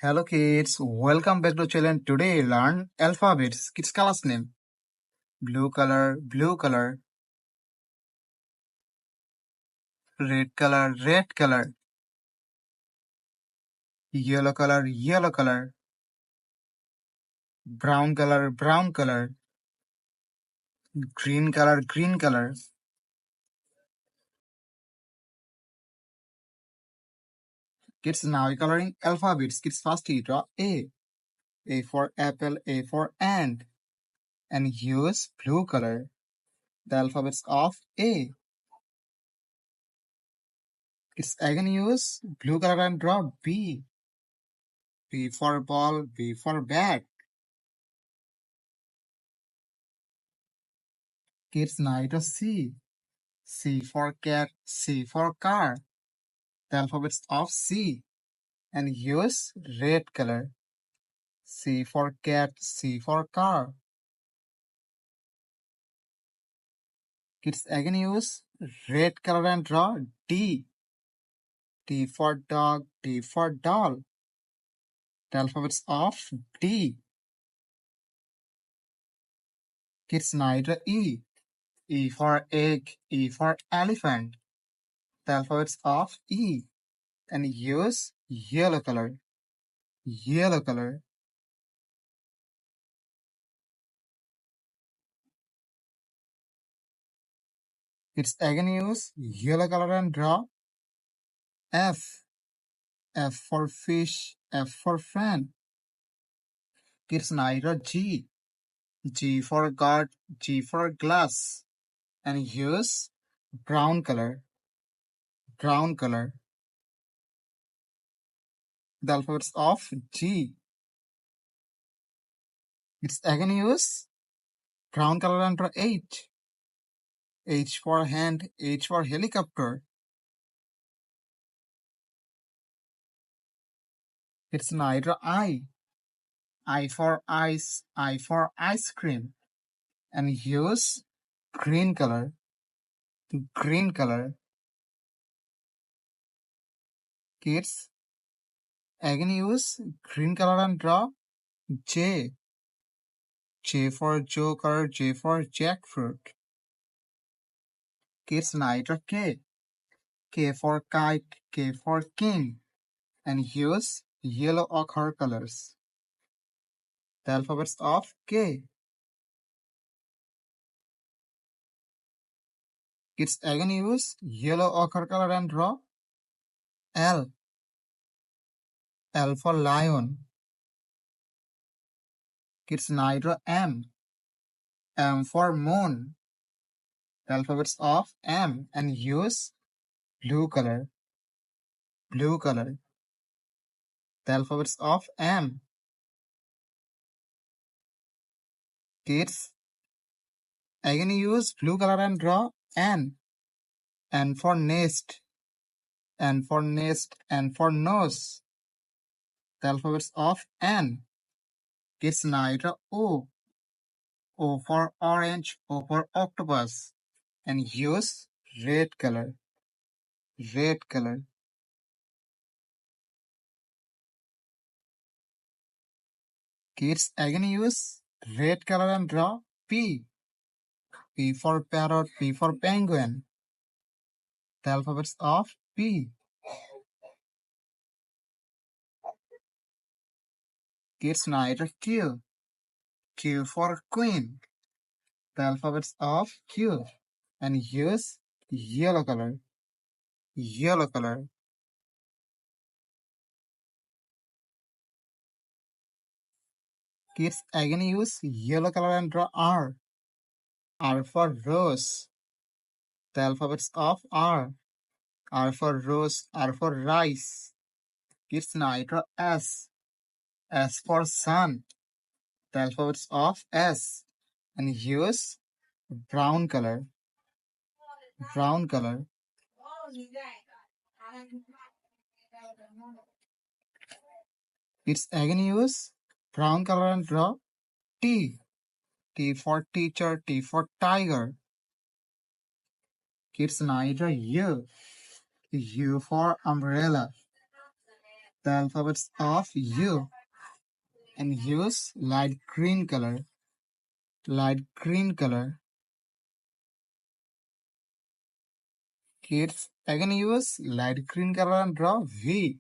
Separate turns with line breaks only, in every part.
Hello kids, welcome back to channel. Today learn alphabets. Kids class name. Blue color, blue color. Red color, red color. Yellow color, yellow color. Brown color, brown color. Green color, green color. Kids now coloring alphabets. Kids first you draw A. A for apple, A for ant. And use blue color. The alphabets of A. Kids again use blue color and draw B. B for ball, B for bat. Kids now draw C. C for cat, C for car. The alphabets of C. And use red color. C for cat, C for car. Kids again use red color and draw D. D for dog, D for doll. The alphabets of D. Kids now draw E. E for egg, E for elephant. The alphabets of E. And use yellow color. Yellow color. Kids again use yellow color and draw F. F for fish, F for fan. Kids now draw G. G for God, G for glass. And use brown color. Brown color. The alphabets of G. Kids again use brown color and draw H. H for hand, H for helicopter. Kids now draw I. I for ice, I for ice cream. And use green color. Green color. Kids again use green color and draw J. J for joker, J for jackfruit. Kids now draw K. K for kite, K for king. And use yellow ochre colors. The alphabets of K. Kids again use yellow ochre color and draw L. L for lion. Kids now draw M. M for moon. The alphabets of M. And use blue color. Blue color. The alphabets of M. Kids again use blue color and draw N. N for nest. N for nest, N for nose. The alphabets of N. Kids now draw O. O for orange, O for octopus. And use red color. Red color. Kids again use red color and draw P. P for parrot, P for penguin. The alphabets of P. Kids now draw Q. Q for queen. The alphabets of Q. And use yellow color. Yellow color. Kids again use yellow color and draw R. R for rose. The alphabets of R. R for rose, R for rice. Kids now draw S. S for sun. The alphabets of S. And use brown color. Brown color. Kids again use brown color and draw T. T for teacher, T for tiger. Kids now draw U. U for umbrella. the alphabets of U, and use light green color. Light green color. Kids, again use light green color and draw V.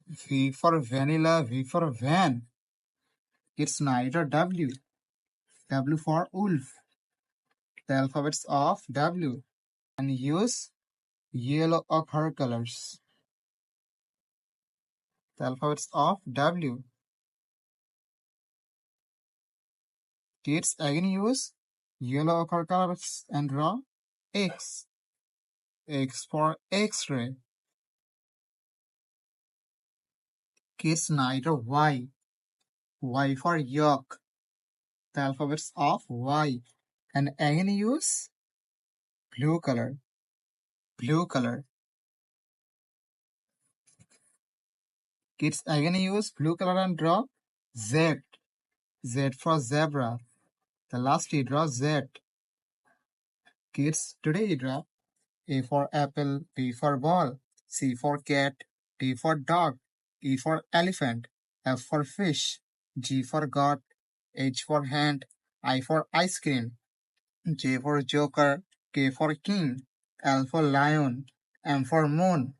V for vanilla, V for van. Kids, now draw W. W for wolf. The alphabets of W, and use yellow ochre colors. The alphabets of W. Kids, again use yellow ochre colors and draw X. X for X-ray. Kids, now draw Y. Y for yolk. The alphabets of Y, and again use blue color. Blue color. Kids, again use blue color and draw Z. Z for zebra. The last you draw Z. Kids, today you draw A for apple, B for ball, C for cat, D for dog, E for elephant, F for fish, G for God, H for hand, I for ice cream, J for joker, K for king, L for lion, M for moon,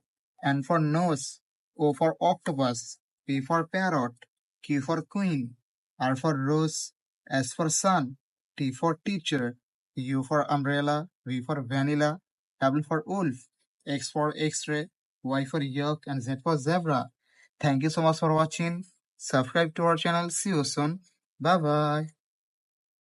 N for nose, O for octopus, P for parrot, Q for queen, R for rose, S for sun, T for teacher, U for umbrella, V for vanilla, W for wolf, X for X-ray, Y for yolk, and Z for zebra. Thank you so much for watching. Subscribe to our channel. See you soon. Bye bye.